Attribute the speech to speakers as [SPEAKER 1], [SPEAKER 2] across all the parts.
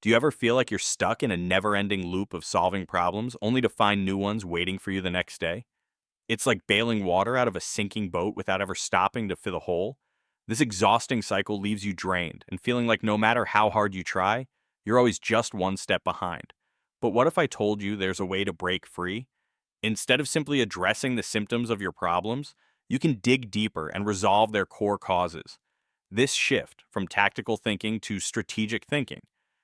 [SPEAKER 1] Do you ever feel like you're stuck in a never-ending loop of solving problems only to find new ones waiting for you the next day? It's like bailing water out of a sinking boat without ever stopping to fill a hole. This exhausting cycle leaves you drained and feeling like no matter how hard you try, you're always just one step behind. But what if I told you there's a way to break free? Instead of simply addressing the symptoms of your problems, you can dig deeper and resolve their core causes. This shift from tactical thinking to strategic thinking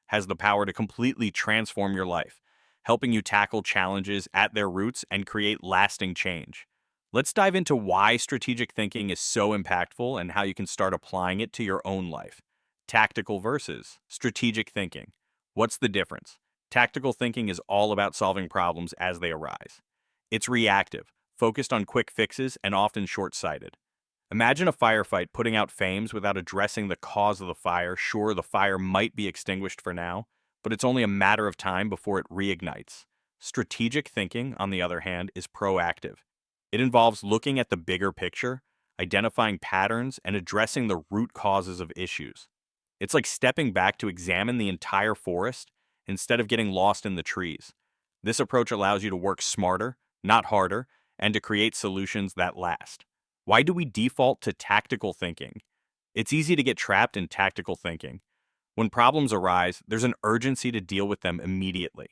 [SPEAKER 1] has the power to completely transform your life, helping you tackle challenges at their roots and create lasting change. Let's dive into why strategic thinking is so impactful and how you can start applying it to your own life. Tactical versus strategic thinking. What's the difference? Tactical thinking is all about solving problems as they arise. It's reactive, focused on quick fixes, and often short sighted. Imagine a firefight putting out flames without addressing the cause of the fire. Sure, the fire might be extinguished for now, but it's only a matter of time before it reignites. Strategic thinking, on the other hand, is proactive. It involves looking at the bigger picture, identifying patterns, and addressing the root causes of issues. It's like stepping back to examine the entire forest instead of getting lost in the trees. This approach allows you to work smarter, not harder, and to create solutions that last. Why do we default to tactical thinking? It's easy to get trapped in tactical thinking. When problems arise, there's an urgency to deal with them immediately.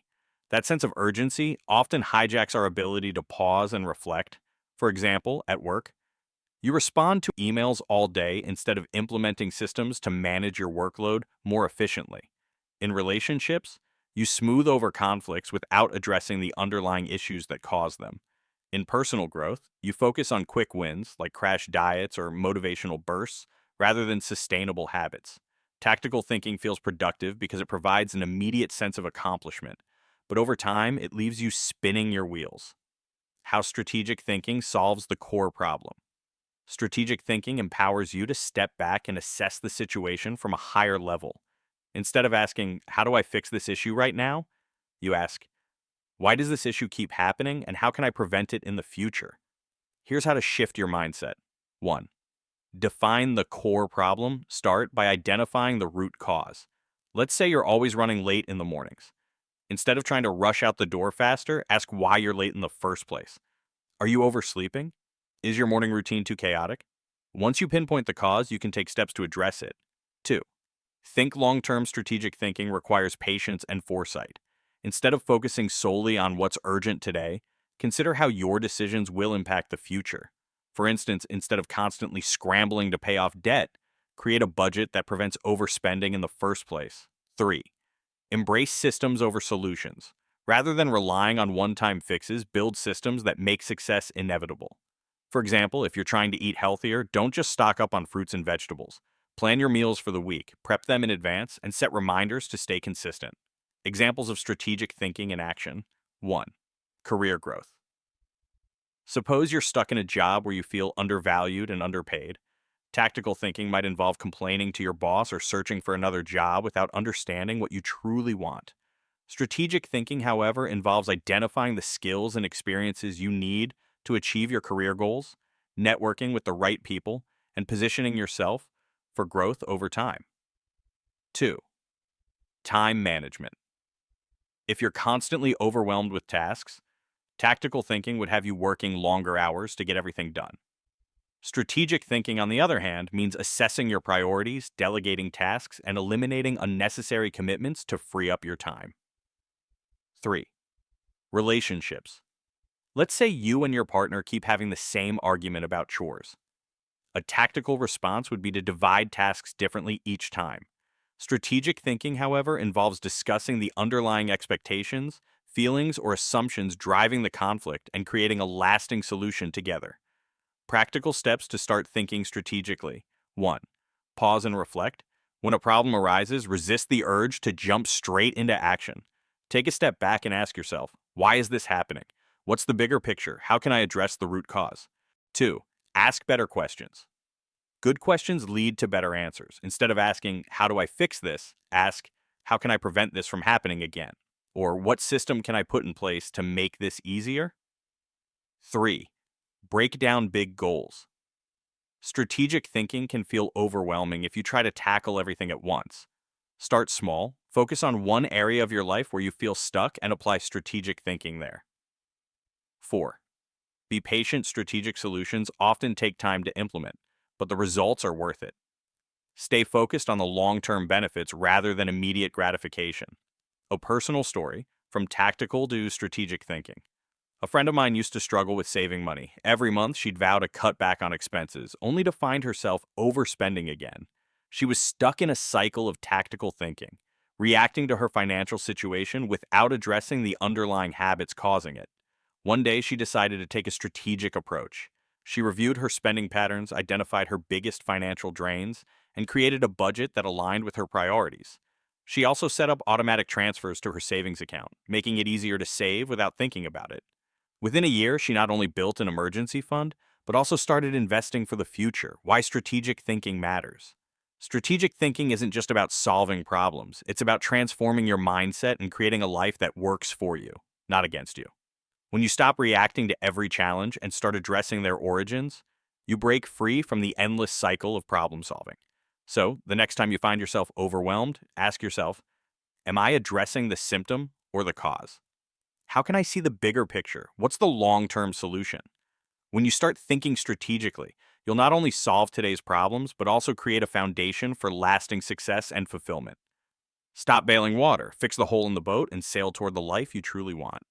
[SPEAKER 1] That sense of urgency often hijacks our ability to pause and reflect. For example, at work, you respond to emails all day instead of implementing systems to manage your workload more efficiently. In relationships, you smooth over conflicts without addressing the underlying issues that cause them. In personal growth, you focus on quick wins like crash diets or motivational bursts rather than sustainable habits. Tactical thinking feels productive because it provides an immediate sense of accomplishment, but over time, it leaves you spinning your wheels. How strategic thinking solves the core problem. Strategic thinking empowers you to step back and assess the situation from a higher level. Instead of asking, how do I fix this issue right now? You ask, why does this issue keep happening and how can I prevent it in the future? Here's how to shift your mindset. 1. Define the core problem. Start by identifying the root cause. Let's say you're always running late in the mornings. Instead of trying to rush out the door faster, ask why you're late in the first place. Are you oversleeping? Is your morning routine too chaotic? Once you pinpoint the cause, you can take steps to address it. 2. Think long-term. Strategic thinking requires patience and foresight. Instead of focusing solely on what's urgent today, consider how your decisions will impact the future. For instance, instead of constantly scrambling to pay off debt, create a budget that prevents overspending in the first place. 3. Embrace systems over solutions. Rather than relying on one-time fixes, build systems that make success inevitable. For example, if you're trying to eat healthier, don't just stock up on fruits and vegetables. Plan your meals for the week, prep them in advance, and set reminders to stay consistent. Examples of strategic thinking in action. 1. Career growth. Suppose you're stuck in a job where you feel undervalued and underpaid. Tactical thinking might involve complaining to your boss or searching for another job without understanding what you truly want. Strategic thinking, however, involves identifying the skills and experiences you need to achieve your career goals, networking with the right people, and positioning yourself for growth over time. 2. Time management. If you're constantly overwhelmed with tasks, tactical thinking would have you working longer hours to get everything done. Strategic thinking, on the other hand, means assessing your priorities, delegating tasks, and eliminating unnecessary commitments to free up your time. 3. Relationships. Let's say you and your partner keep having the same argument about chores. A tactical response would be to divide tasks differently each time. Strategic thinking, however, involves discussing the underlying expectations, feelings, or assumptions driving the conflict and creating a lasting solution together. Practical steps to start thinking strategically. 1. Pause and reflect. When a problem arises, resist the urge to jump straight into action. Take a step back and ask yourself, why is this happening? What's the bigger picture? How can I address the root cause? 2. Ask better questions. Good questions lead to better answers. Instead of asking, how do I fix this? Ask, how can I prevent this from happening again? Or what system can I put in place to make this easier? 3. Break down big goals. Strategic thinking can feel overwhelming if you try to tackle everything at once. Start small, Focus on one area of your life where you feel stuck and apply strategic thinking there. 4. Be patient. Strategic solutions often take time to implement, but the results are worth it. Stay focused on the long-term benefits rather than immediate gratification. A personal story, from tactical to strategic thinking. A friend of mine used to struggle with saving money. Every month, she'd vow to cut back on expenses, only to find herself overspending again. She was stuck in a cycle of tactical thinking, reacting to her financial situation without addressing the underlying habits causing it. One day, she decided to take a strategic approach. She reviewed her spending patterns, identified her biggest financial drains, and created a budget that aligned with her priorities. She also set up automatic transfers to her savings account, making it easier to save without thinking about it. Within a year, she not only built an emergency fund, but also started investing for the future. Why strategic thinking matters. Strategic thinking isn't just about solving problems, it's about transforming your mindset and creating a life that works for you, not against you. When you stop reacting to every challenge and start addressing their origins, you break free from the endless cycle of problem solving. So, the next time you find yourself overwhelmed, ask yourself, am I addressing the symptom or the cause? How can I see the bigger picture? What's the long-term solution? When you start thinking strategically, you'll not only solve today's problems, but also create a foundation for lasting success and fulfillment. Stop bailing water, fix the hole in the boat, and sail toward the life you truly want.